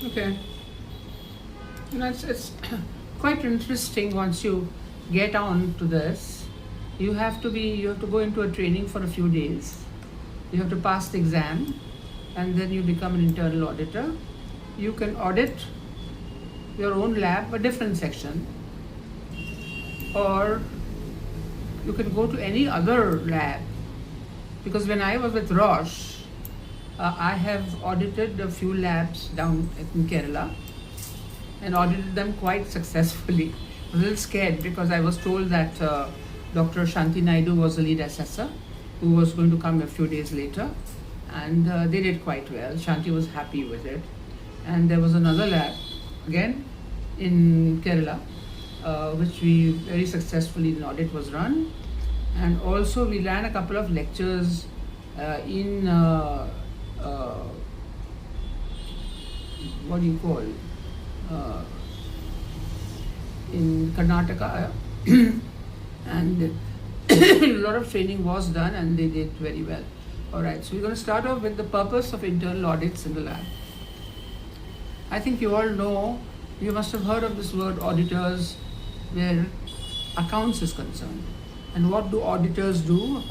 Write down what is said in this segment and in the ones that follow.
Okay. It's quite interesting once you get on to this. You have to go into a training for a few days. You have to pass the exam, and then you become an internal auditor. You can audit your own lab, a different section, or you can go to any other lab. Because when I was with Roche, I have audited a few labs down in Kerala and audited them quite successfully. I was a little scared because I was told that Dr. Shanti Naidu was the lead assessor who was going to come a few days later, and they did quite well. Shanti was happy with it. And there was another lab, again in Kerala, which we very successfully, an audit was run. And also we ran a couple of lectures in what do you call in Karnataka, and a lot of training was done, and they did very well. All right, so we're going to start off with the purpose of internal audits in the lab. I think you all know, you must have heard of this word auditors where accounts is concerned. And what do auditors do?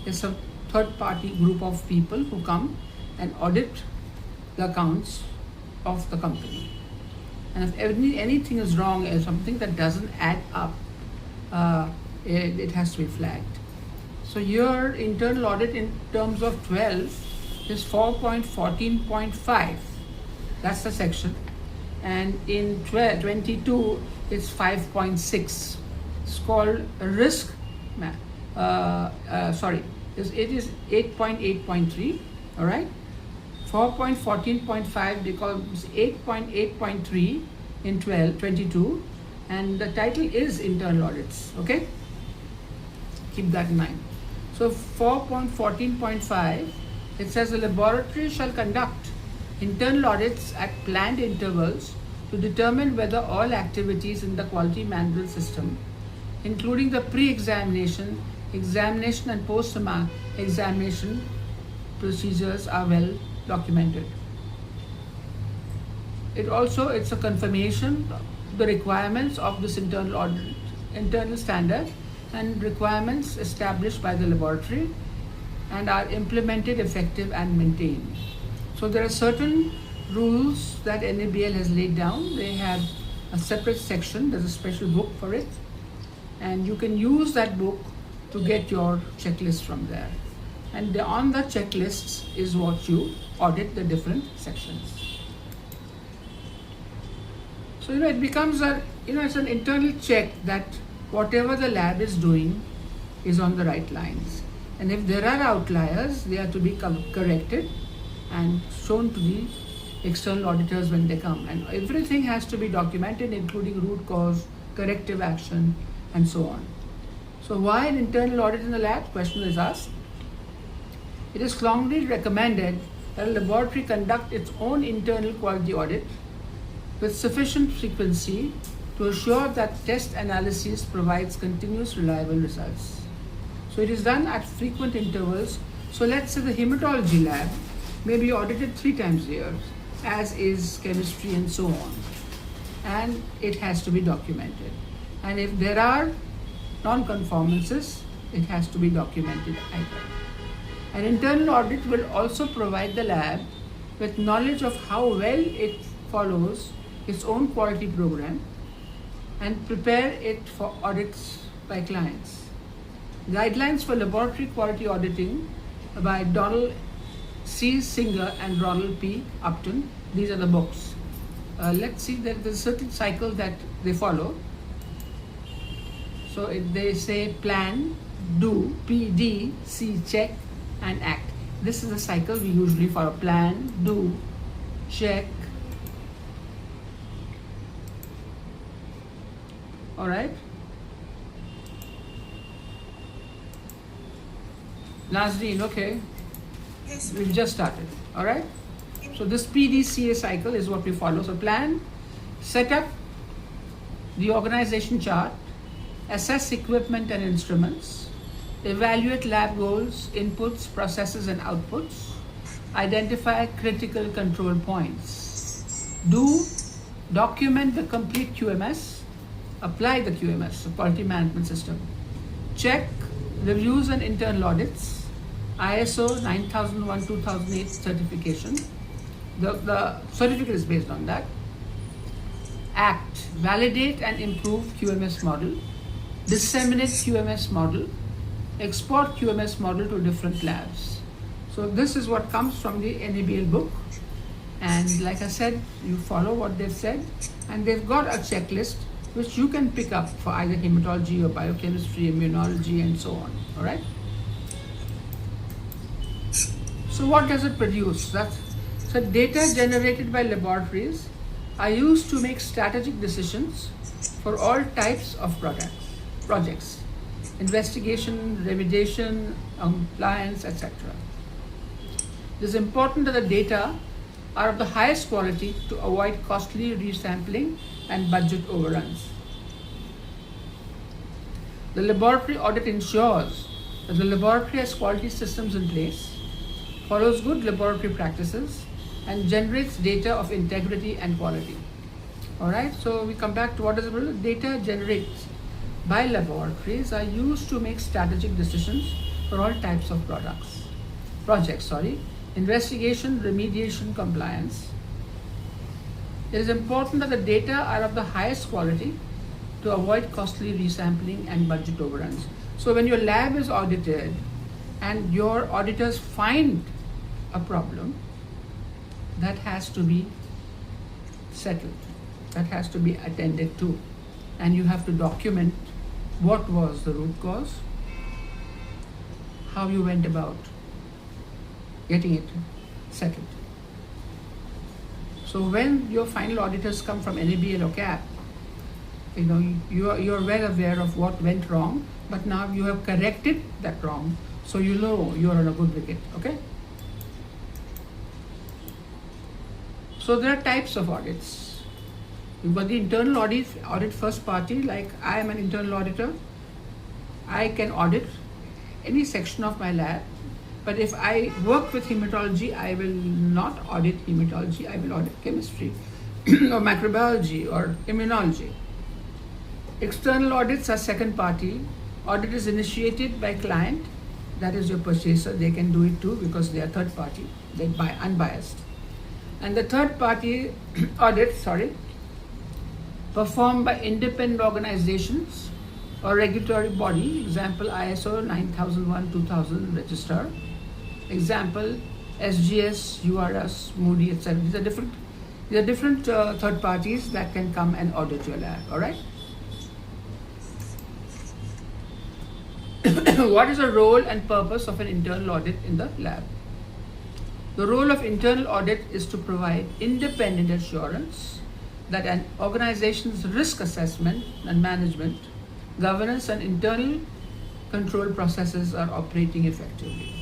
It's a third-party group of people who come and audit the accounts of the company. And if anything is wrong, or something that doesn't add up, it has to be flagged. So your internal audit in terms of 12 is 4.14.5. That's the section. And in 22, it's 5.6. It's called risk. It is 8.8.3. All right. 4.14.5 they call 8.8.3 in 22, and the title is internal audits. Okay, keep that in mind. So 4.14.5, it says the laboratory shall conduct internal audits at planned intervals to determine whether all activities in the quality management system, including the pre-examination, examination and post-examination procedures, are well documented. It's a confirmation of the requirements of this internal audit, internal standard and requirements established by the laboratory and are implemented, effective and maintained. So there are certain rules that NABL has laid down. They have a separate section, there's a special book for it, and you can use that book to get your checklist from there. And on the checklists is what you audit the different sections. So it becomes it's an internal check that whatever the lab is doing is on the right lines. And if there are outliers, they are to be corrected and shown to the external auditors when they come. And everything has to be documented, including root cause, corrective action, and so on. So why an internal audit in the lab? Question is asked. It is strongly recommended that a laboratory conduct its own internal quality audit with sufficient frequency to assure that test analysis provides continuous reliable results. So it is done at frequent intervals. So let's say the hematology lab may be audited 3 times a year, as is chemistry and so on. And it has to be documented. And if there are non-conformances, it has to be documented either. An internal audit will also provide the lab with knowledge of how well it follows its own quality program and prepare it for audits by clients. Guidelines for laboratory quality auditing by Donald C. Singer and Ronald P. Upton. These are the books. Let's see that there's a certain cycle that they follow. So they say plan, do, P, D, C, check, and act. This is the cycle we usually follow. Plan, do, check. All right. Nazdeen, okay. Yes. We've just started. All right. So this PDCA cycle is what we follow. So plan, set up the organization chart, assess equipment and instruments, evaluate lab goals, inputs, processes and outputs, identify critical control points. Do document the complete QMS, apply the QMS, the quality management system. Check reviews and internal audits, ISO 9001-2008 certification. The certificate is based on that. Act, validate and improve QMS model, disseminate QMS model, export QMS model to different labs. So this is what comes from the NABL book. And like I said, you follow what they've said, and they've got a checklist which you can pick up for either hematology or biochemistry, immunology, and so on. All right. So what does it produce? So data generated by laboratories are used to make strategic decisions for all types of projects, investigation, remediation, compliance, etc. It is important that the data are of the highest quality to avoid costly resampling and budget overruns. The laboratory audit ensures that the laboratory has quality systems in place, follows good laboratory practices, and generates data of integrity and quality. Alright, so we come back to what is the data generated by laboratories are used to make strategic decisions for all types of projects, investigation, remediation, compliance. It is important that the data are of the highest quality to avoid costly resampling and budget overruns. So when your lab is audited and your auditors find a problem, that has to be settled, that has to be attended to, and you have to document what was the root cause, how you went about getting it settled. So when your final auditors come from NABL or CAP, you're well aware of what went wrong, but now you have corrected that wrong, so you know you're on a good wicket. Okay. So there are types of audits. You've got the internal audit first party, like I am an internal auditor. I can audit any section of my lab. But if I work with hematology, I will not audit hematology, I will audit chemistry or microbiology or immunology. External audits are second party. Audit is initiated by client, that is your purchaser. They can do it too because they are third party, they buy unbiased. And the third party audits, performed by independent organizations or regulatory body, example ISO 9001-2000 register, example SGS, URS, Moody, etc. These are different third parties that can come and audit your lab. All right. What is the role and purpose of an internal audit in the lab? The role of internal audit is to provide independent assurance that an organization's risk assessment and management, governance and internal control processes are operating effectively.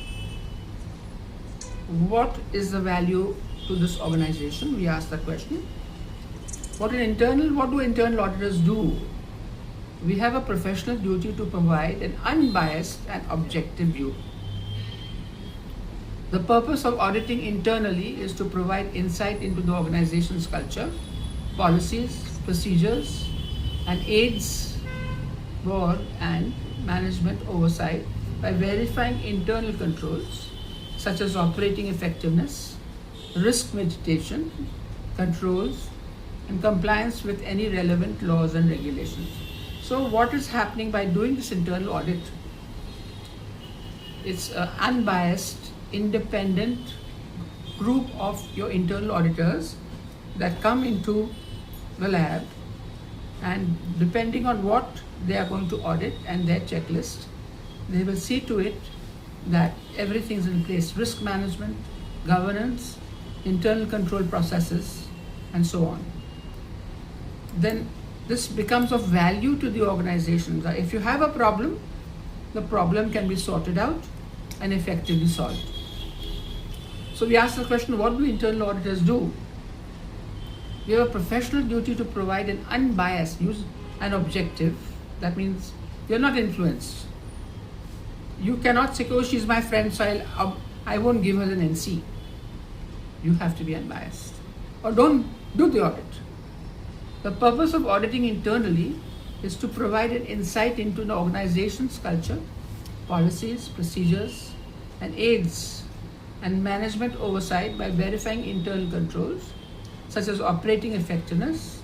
What is the value to this organization? We ask the question. What do internal auditors do? We have a professional duty to provide an unbiased and objective view. The purpose of auditing internally is to provide insight into the organization's culture, policies, procedures, and aids board and management oversight by verifying internal controls such as operating effectiveness, risk mitigation, controls, and compliance with any relevant laws and regulations. So what is happening by doing this internal audit? It's an unbiased, independent group of your internal auditors that come into the lab, and depending on what they are going to audit and their checklist, they will see to it that everything is in place: risk management, governance, internal control processes, and so on. Then this becomes of value to the organization. If you have a problem, the problem can be sorted out and effectively solved. So we ask the question, what do internal auditors do? We have a professional duty to provide an unbiased, use and objective. That means you're not influenced. You cannot say, oh, she's my friend, so I won't give her an NC. You have to be unbiased. or don't do the audit. The purpose of auditing internally is to provide an insight into the organization's culture, policies, procedures, and aids and management oversight by verifying internal controls such as operating effectiveness,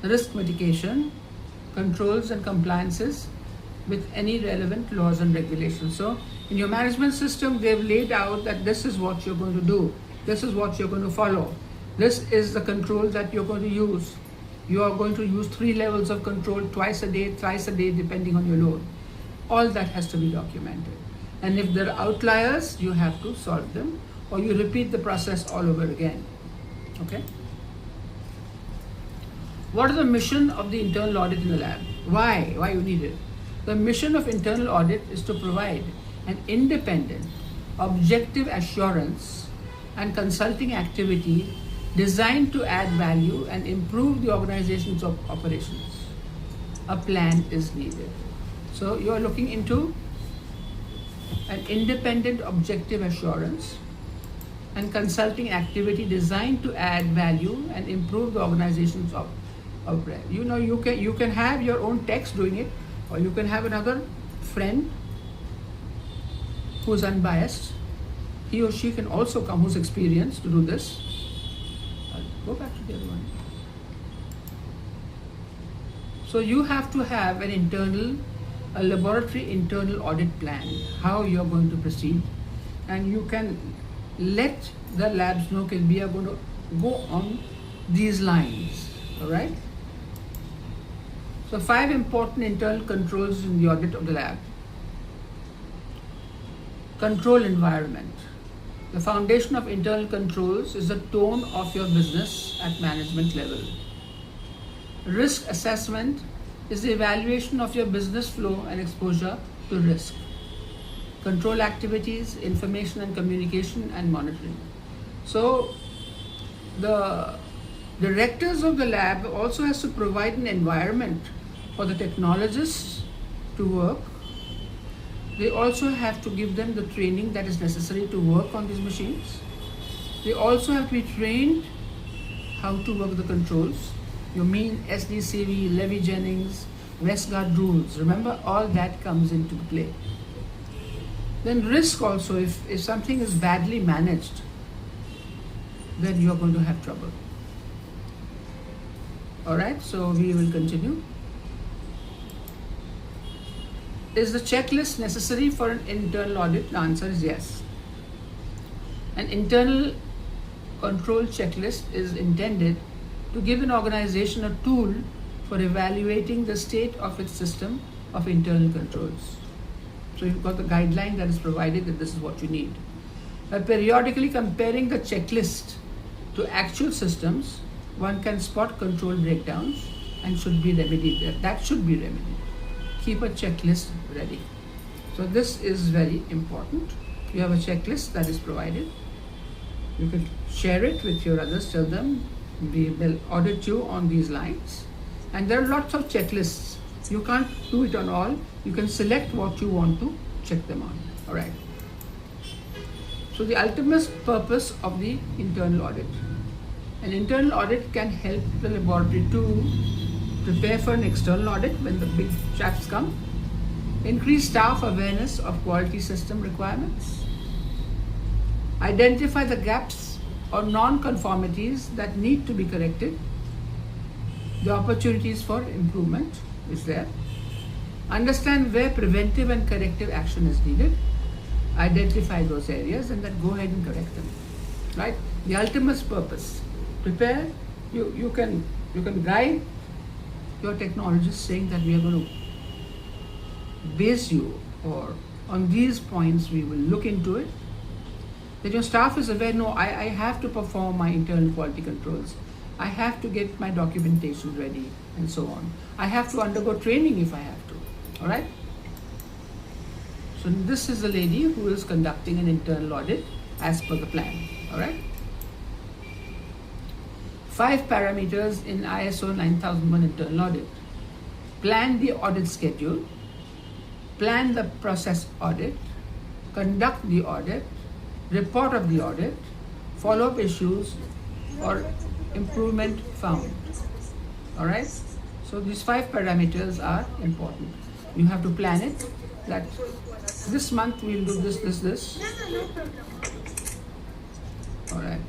risk mitigation, controls and compliances with any relevant laws and regulations. So in your management system, they've laid out that this is what you're going to do. This is what you're going to follow. This is the control that you're going to use. You are going to use 3 levels of control, twice a day, thrice a day, depending on your load. All that has to be documented. And if there are outliers, you have to solve them, or you repeat the process all over again. Okay? What is the mission of the internal audit in the lab? Why? Why you need it? The mission of internal audit is to provide an independent, objective assurance and consulting activity designed to add value and improve the organization's operations. A plan is needed. So you are looking into an independent, objective assurance and consulting activity designed to add value and improve the organization's operation. You know, you can have your own techs doing it, or you can have another friend who's unbiased. He or she can also come who's experienced to do this. Go back to the other one. So you have to have a laboratory internal audit plan, how you're going to proceed, and you can let the labs know that we are going to go on these lines. All right. So 5 important internal controls in the audit of the lab. Control environment. The foundation of internal controls is the tone of your business at management level. Risk assessment is the evaluation of your business flow and exposure to risk. Control activities, information and communication, and monitoring. So the directors of the lab also has to provide an environment for the technologists to work. They also have to give them the training that is necessary to work on these machines. They also have to be trained how to work the controls. You mean SDCV, Levy Jennings, Westgard rules. Remember, all that comes into play. Then risk also, if something is badly managed, then you are going to have trouble. All right, so we will continue. Is the checklist necessary for an internal audit? The answer is yes. An internal control checklist is intended to give an organization a tool for evaluating the state of its system of internal controls. So you've got the guideline that is provided that this is what you need. By periodically comparing the checklist to actual systems, one can spot control breakdowns and should be remedied. That should be remedied. Keep a checklist ready. So this is very important. You have a checklist that is provided. You can share it with your others, tell them we will audit you on these lines. And there are lots of checklists. You can't do it on all. You can select what you want to check them on. All right. So the ultimate purpose of the internal audit. An internal audit can help the laboratory to prepare for an external audit when the big chaps come, increase staff awareness of quality system requirements, identify the gaps or non-conformities that need to be corrected, the opportunities for improvement is there, understand where preventive and corrective action is needed, identify those areas and then go ahead and correct them, right? The ultimate purpose, prepare, you can guide your technologist saying that we are going to base you, or on these points we will look into it. That your staff is aware, no, I have to perform my internal quality controls. I have to get my documentation ready and so on. I have to undergo training if I have to, all right? So this is the lady who is conducting an internal audit as per the plan, all right? 5 parameters in ISO 9001 internal audit. Plan the audit schedule, plan the process audit, conduct the audit, report of the audit, follow up issues or improvement found. All right. So these 5 parameters are important. You have to plan it that this month we'll do this. All right.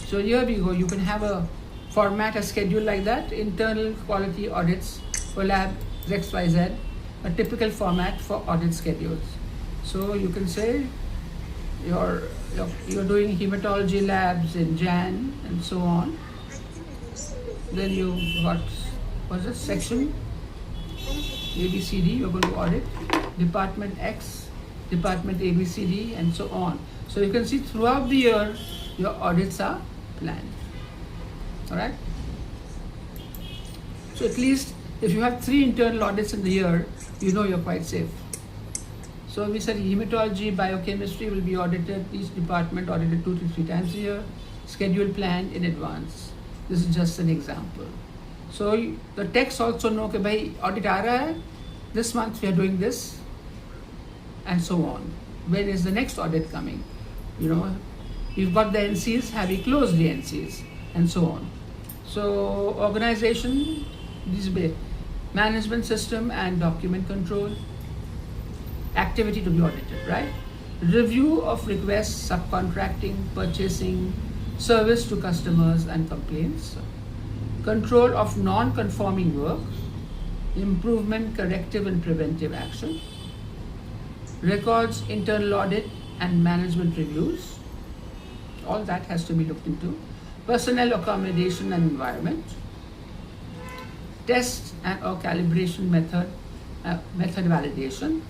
So here we go. You can have a format, a schedule like that. Internal quality audits for lab XYZ, a typical format for audit schedules. So you can say you're doing hematology labs in Jan and so on. Then you got, what's this section? ABCD, you're going to audit. Department X, Department ABCD, and so on. So you can see throughout the year, your audits are planned. All right? So at least if you have 3 internal audits in the year, you know you're quite safe. So we said hematology, biochemistry will be audited, each department audited 2 to 3 times a year, schedule planned in advance. This is just an example. So the techs also know that bhai audit aa raha hai, this month we are doing this, and so on. When is the next audit coming? You know, we've got the NCs, have we closed the NCs, and so on. So organization, this bit, management system and document control, activity to be audited, right? Review of requests, subcontracting, purchasing, service to customers and complaints, control of non-conforming work, improvement, corrective and preventive action, records, internal audit and management reviews. All that has to be looked into. Personnel accommodation and environment, test and or calibration method validation,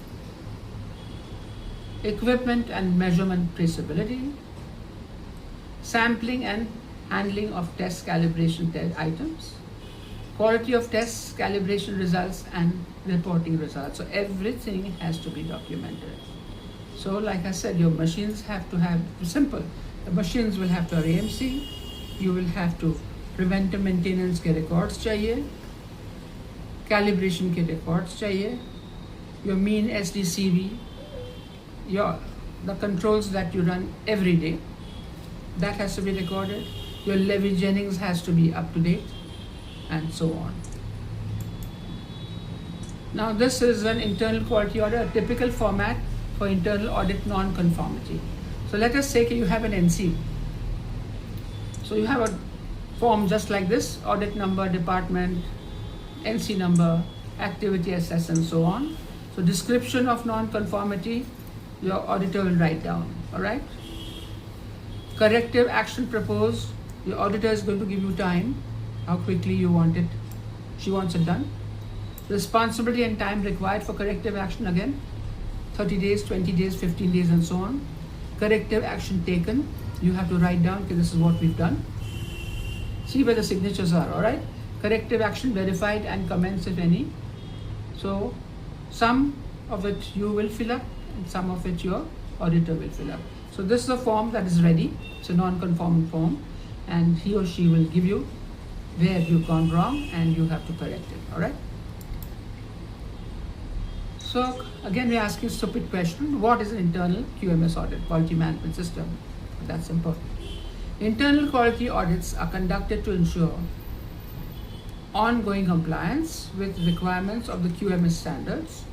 equipment and measurement traceability, sampling and handling of test calibration items, quality of tests, calibration results and reporting results. So everything has to be documented. So like I said, your machines have to have, simple, the machines will have to have AMC, you will have to preventive maintenance के records चाहिए, calibration के records चाहिए, your mean SDCV, the controls that you run every day, that has to be recorded, your Levy Jennings has to be up to date, and so on. Now this is an internal quality audit, a typical format for internal audit non-conformity. So let us say you have an NC. So you have a form just like this, audit number, department, NC number, activity assess and so on. So description of non-conformity, your auditor will write down, all right? Corrective action proposed, your auditor is going to give you time, how quickly you want it, she wants it done. Responsibility and time required for corrective action, again, 30 days, 20 days, 15 days and so on. Corrective action taken, you have to write down, okay, this is what we've done. See where the signatures are, all right? Corrective action verified and comments if any. So some of it you will fill up and some of it your auditor will fill up. So this is a form that is ready. It's a non-conforming form and he or she will give you where you've gone wrong and you have to correct it, all right? So again, we're asking a stupid question. What is an internal QMS audit, quality management system? That's important. Internal quality audits are conducted to ensure ongoing compliance with requirements of the QMS standards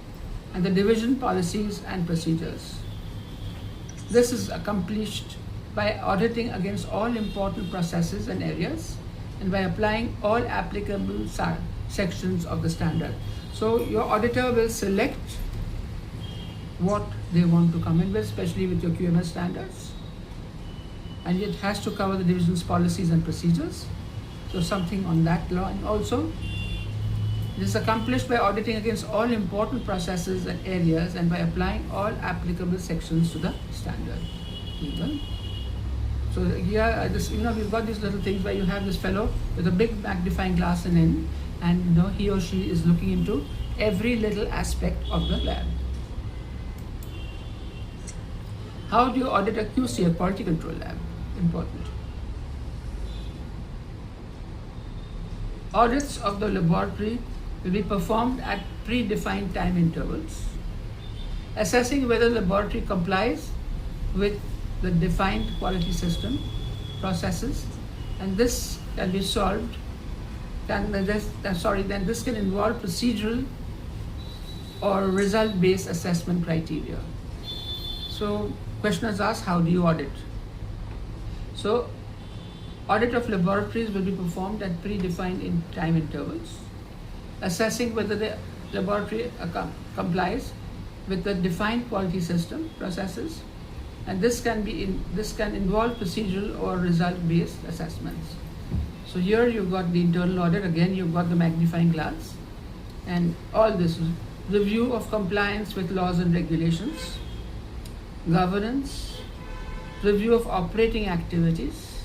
and the division policies and procedures. This is accomplished by auditing against all important processes and areas and by applying all applicable sections of the standard. So your auditor will select what they want to come in with, especially with your QMS standards. And it has to cover the division's policies and procedures. So something on that line also. This is accomplished by auditing against all important processes and areas and by applying all applicable sections to the standard. So here, we've got these little things where you have this fellow with a big magnifying glass and he or she is looking into every little aspect of the lab. How do you audit a QC, a quality control lab? Important. Audits of the laboratory will be performed at predefined time intervals, assessing whether the laboratory complies with the defined quality system, processes, and this can be solved. Then this can involve procedural or result-based assessment criteria. So question is asked, how do you audit? So audit of laboratories will be performed at predefined time intervals, assessing whether the laboratory complies with the defined quality system processes, and this can involve procedural or result-based assessments. So here you've got the internal audit, again you've got the magnifying glass, and all this review of compliance with laws and regulations, governance, review of operating activities,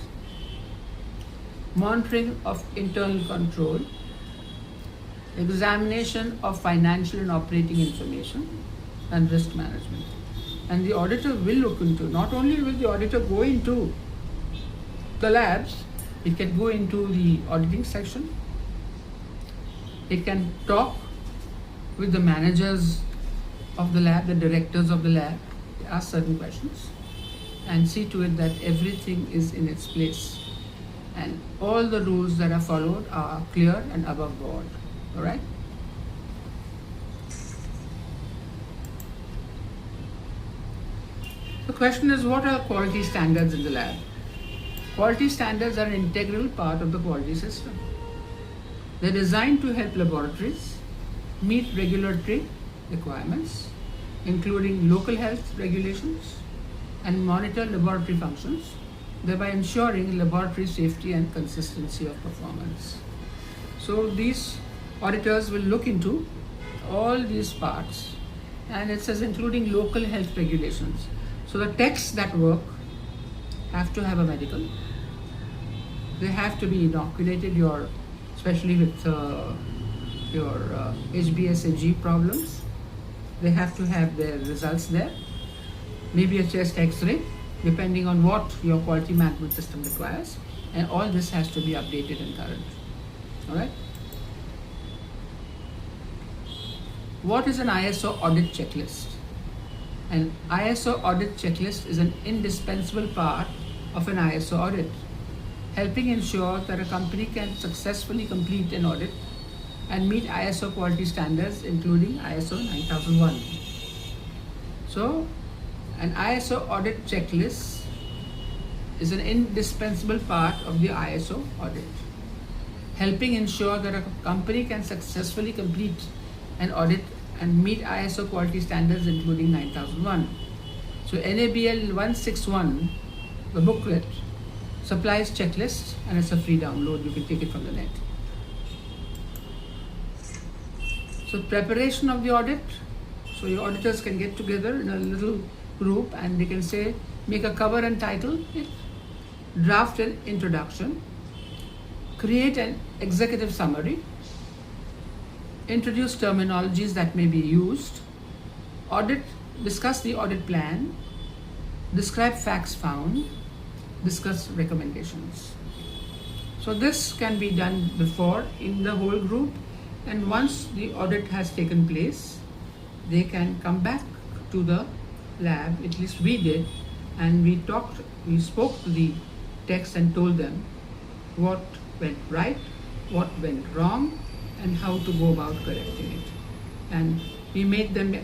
monitoring of internal control, examination of financial and operating information, and risk management. And the auditor will look into, not only will the auditor go into the labs, it can go into the auditing section, it can talk with the managers of the lab, the directors of the lab, ask certain questions, and see to it that everything is in its place and all the rules that are followed are clear and above board. All right? The question is, what are quality standards in the lab? Quality standards are an integral part of the quality system. They're designed to help laboratories meet regulatory requirements, including local health regulations, and monitor laboratory functions, thereby ensuring laboratory safety and consistency of performance. So these auditors will look into all these parts, and it says including local health regulations. So the techs that work have to have a medical. They have to be inoculated, especially with your HbSAg problems. They have to have their results there. Maybe a chest X-ray, depending on what your quality management system requires. And all this has to be updated and current. All right? What is an ISO audit checklist? An ISO audit checklist is an indispensable part of an ISO audit, helping ensure that a company can successfully complete an audit and meet ISO quality standards, including ISO 9001. So, an ISO audit checklist is an indispensable part of the ISO audit, helping ensure that a company can successfully complete an audit and meet ISO quality standards, including 9001. So NABL 161, the booklet, supplies checklists, and it's a free download. You can take it from the net. So preparation of the audit. So your auditors can get together in a little group and they can say, make a cover and title it, draft an introduction, create an executive summary, introduce terminologies that may be used, discuss the audit plan, describe facts found, discuss recommendations. So this can be done before in the whole group, and once the audit has taken place, they can come back to the lab, at least we did, and we spoke to the techs and told them what went right, what went wrong, and how to go about correcting it. And we made them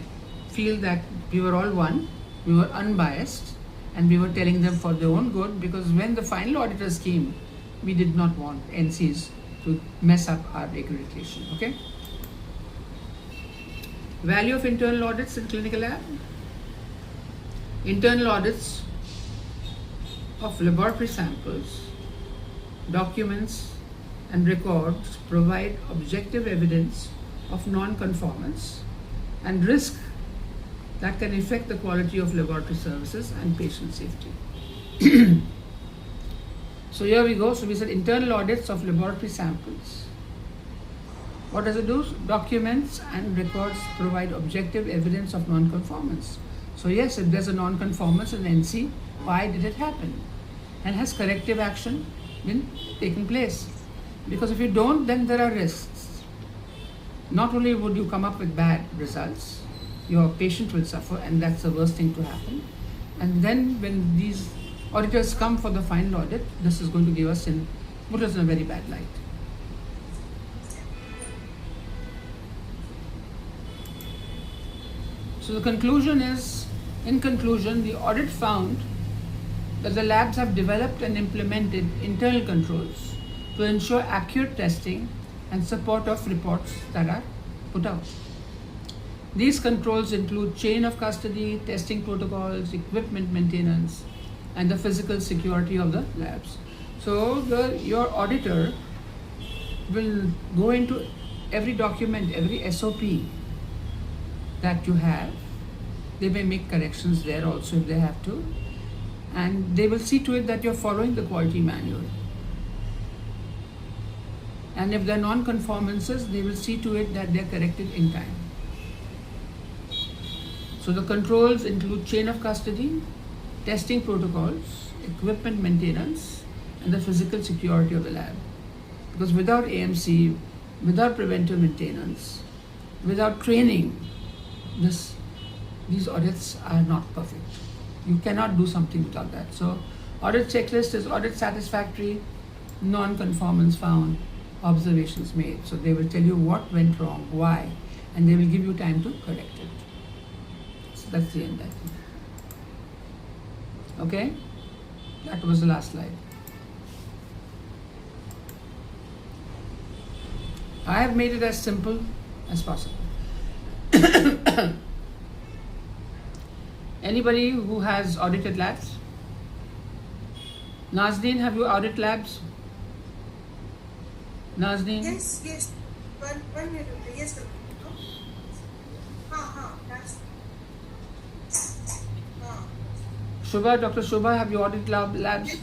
feel that we were all one, we were unbiased, and we were telling them for their own good, because when the final auditors came, we did not want NCs to mess up our accreditation. Okay? Value of internal audits in clinical lab. Internal audits of laboratory samples, documents, and records provide objective evidence of non-conformance and risk that can affect the quality of laboratory services and patient safety. So here we go. So we said internal audits of laboratory samples. What does it do? Documents and records provide objective evidence of non-conformance. So yes, if there's a non-conformance in NC, why did it happen? And has corrective action been taken place? Because if you don't, then there are risks. Not only would you come up with bad results, your patient will suffer, and that's the worst thing to happen. And then when these auditors come for the final audit, this is going to give us put us in a very bad light. So the conclusion is, in conclusion, the audit found that the labs have developed and implemented internal controls to ensure accurate testing and support of reports that are put out. These controls include chain of custody, testing protocols, equipment maintenance, and the physical security of the labs. So your auditor will go into every document, every SOP that you have. They may make corrections there also if they have to, and they will see to it that you're following the quality manual. And if there are non-conformances, they will see to it that they're corrected in time. So the controls include chain of custody, testing protocols, equipment maintenance, and the physical security of the lab. Because without AMC, without preventive maintenance, without training, these audits are not perfect. You cannot do something without that. So audit checklist is audit satisfactory, non-conformance found, observations made. So they will tell you what went wrong, why, and they will give you time to correct it. So that's the end, I think. Okay? That was the last slide. I have made it as simple as possible. Anybody who has audited labs? Nazdeen, have you audited labs? Nazdeen? Yes. One minute. Yes, sir. That's. Shubha, Dr. Shubha, have you audited labs?